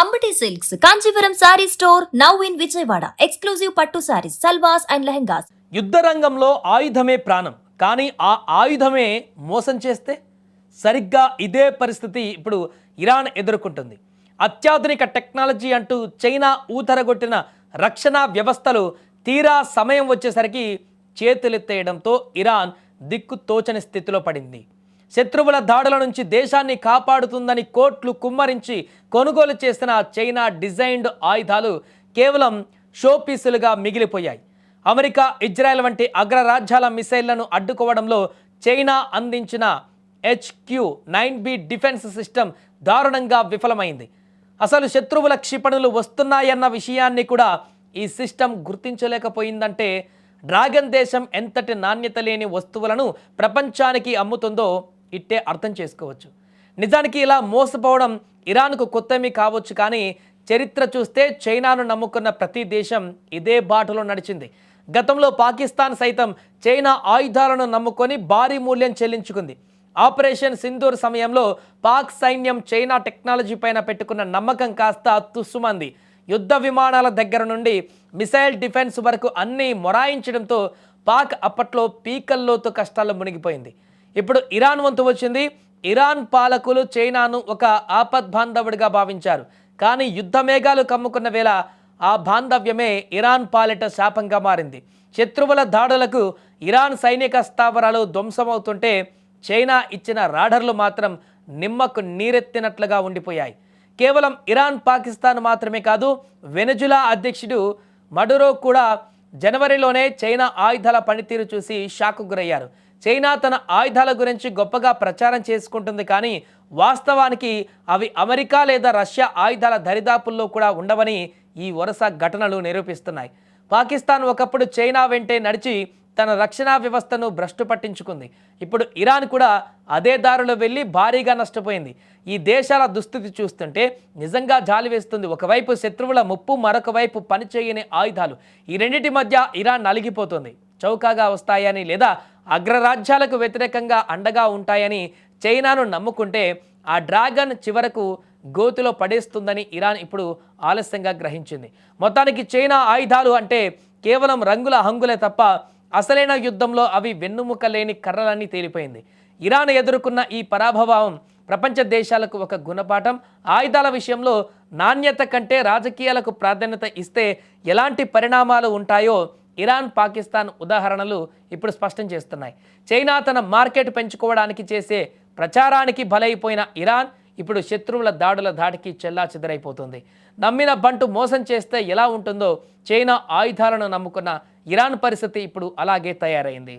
Ambati silks Kanchipuram sorry store now in Vijayawada. Exclusive పట్టు saris, సల్వాస్ and lehengas. యుద్ధ రంగంలో ఆయుధమే ప్రాణం, కానీ ఆ ఆయుధమే మోసం చేస్తే సరిగ్గా ఇదే పరిస్థితి ఇప్పుడు ఇరాన్ ఎదుర్కొంటుంది. అత్యాధునిక టెక్నాలజీ అంటూ చైనా ఊతరగొట్టిన రక్షణ వ్యవస్థలు తీరా సమయం వచ్చేసరికి చేతులెత్తేయడంతో ఇరాన్ దిక్కు తోచని స్థితిలో పడింది. శత్రువుల దాడుల నుంచి దేశాన్ని కాపాడుతుందని కోట్లు కుమ్మరించి కొనుగోలు చేసిన చైనా డిజైన్డ్ ఆయుధాలు కేవలం షో పీసులుగా మిగిలిపోయాయి. అమెరికా, ఇజ్రాయెల్ వంటి అగ్రరాజ్యాల మిసైళ్లను అడ్డుకోవడంలో చైనా అందించిన HQ-9B డిఫెన్స్ సిస్టమ్ దారుణంగా విఫలమైంది. అసలు శత్రువుల క్షిపణులు వస్తున్నాయన్న విషయాన్ని కూడా ఈ సిస్టమ్ గుర్తించలేకపోయిందంటే డ్రాగన్ దేశం ఎంతటి నాణ్యత లేని వస్తువులను ప్రపంచానికి అమ్ముతుందో ఇట్టే అర్థం చేసుకోవచ్చు. నిజానికి ఇలా మోసపోవడం ఇరాన్కు కొత్తమీ కావచ్చు, కానీ చరిత్ర చూస్తే చైనాను నమ్ముకున్న ప్రతి దేశం ఇదే బాటలో నడిచింది. గతంలో పాకిస్తాన్ సైతం చైనా ఆయుధాలను నమ్ముకొని భారీ మూల్యం చెల్లించుకుంది. ఆపరేషన్ సింధూర్ సమయంలో పాక్ సైన్యం చైనా టెక్నాలజీ పైన పెట్టుకున్న నమ్మకం కాస్త తుస్సుమంది. యుద్ధ విమానాల దగ్గర నుండి మిసైల్ డిఫెన్స్ వరకు అన్నీ మొరాయించడంతో పాక్ అప్పట్లో పీకల్లోతు కష్టాల్లో మునిగిపోయింది. ఇప్పుడు ఇరాన్ వంతు వచ్చింది. ఇరాన్ పాలకులు చైనాను ఒక ఆపద్బాంధవుడిగా భావించారు, కానీ యుద్ధ మేఘాలు కమ్ముకున్న వేళ ఆ బాంధవ్యమే ఇరాన్ పాలిట శాపంగా మారింది. శత్రువుల దాడులకు ఇరాన్ సైనిక స్థావరాలు ధ్వంసమవుతుంటే చైనా ఇచ్చిన రాడర్లు మాత్రం నిమ్మకు నీరెత్తినట్లుగా ఉండిపోయాయి. కేవలం ఇరాన్, పాకిస్తాన్ మాత్రమే కాదు, వెనజులా అధ్యక్షుడు మడురో కూడా జనవరిలోనే చైనా ఆయుధాల పనితీరు చూసి షాకు గురయ్యారు. చైనా తన ఆయుధాల గురించి గొప్పగా ప్రచారం చేసుకుంటుంది, కానీ వాస్తవానికి అవి అమెరికా లేదా రష్యా ఆయుధాల దరిదాపుల్లో కూడా ఉండవని ఈ వరుస ఘటనలు నిరూపిస్తున్నాయి. పాకిస్తాన్ ఒకప్పుడు చైనా వెంటే నడిచి తన రక్షణ వ్యవస్థను భ్రష్టు పట్టించుకుంది. ఇప్పుడు ఇరాన్ కూడా అదే దారిలో వెళ్ళి భారీగా నష్టపోయింది. ఈ దేశాల దుస్థితి చూస్తుంటే నిజంగా జాలి వేస్తుంది. ఒకవైపు శత్రువుల ముప్పు, మరొక వైపు పనిచేయని ఆయుధాలు. ఈ రెండింటి మధ్య ఇరాన్ నలిగిపోతుంది. చౌకగా వస్తాయని లేదా అగ్రరాజ్యాలకు వ్యతిరేకంగా అండగా ఉంటాయని చైనాను నమ్ముకుంటే ఆ డ్రాగన్ చివరకు గోతిలో పడేస్తుందని ఇరాన్ ఇప్పుడు ఆలస్యంగా గ్రహించింది. మొత్తానికి చైనా ఆయుధాలు అంటే కేవలం రంగుల హంగులే తప్ప అసలైన యుద్ధంలో అవి వెన్నుముక లేని కర్రలని తేలిపోయింది. ఇరాన్ ఎదుర్కొన్న ఈ పరాభవం ప్రపంచ దేశాలకు ఒక గుణపాఠం. ఆయుధాల విషయంలో నాణ్యత కంటే రాజకీయాలకు ప్రాధాన్యత ఇస్తే ఎలాంటి పరిణామాలు ఉంటాయో ఇరాన్, పాకిస్తాన్ ఉదాహరణలు ఇప్పుడు స్పష్టం చేస్తున్నాయి. చైనా తన మార్కెట్ పెంచుకోవడానికి చేసే ప్రచారానికి బలైపోయిన ఇరాన్ ఇప్పుడు శత్రువుల దాడుల ధాటికి చెల్లాచెదరైపోతుంది. నమ్మిన బంటు మోసం చేస్తే ఎలా ఉంటుందో చైనా ఆయుధాలను నమ్ముకున్న ఇరాన్ పరిస్థితి ఇప్పుడు అలాగే తయారైంది.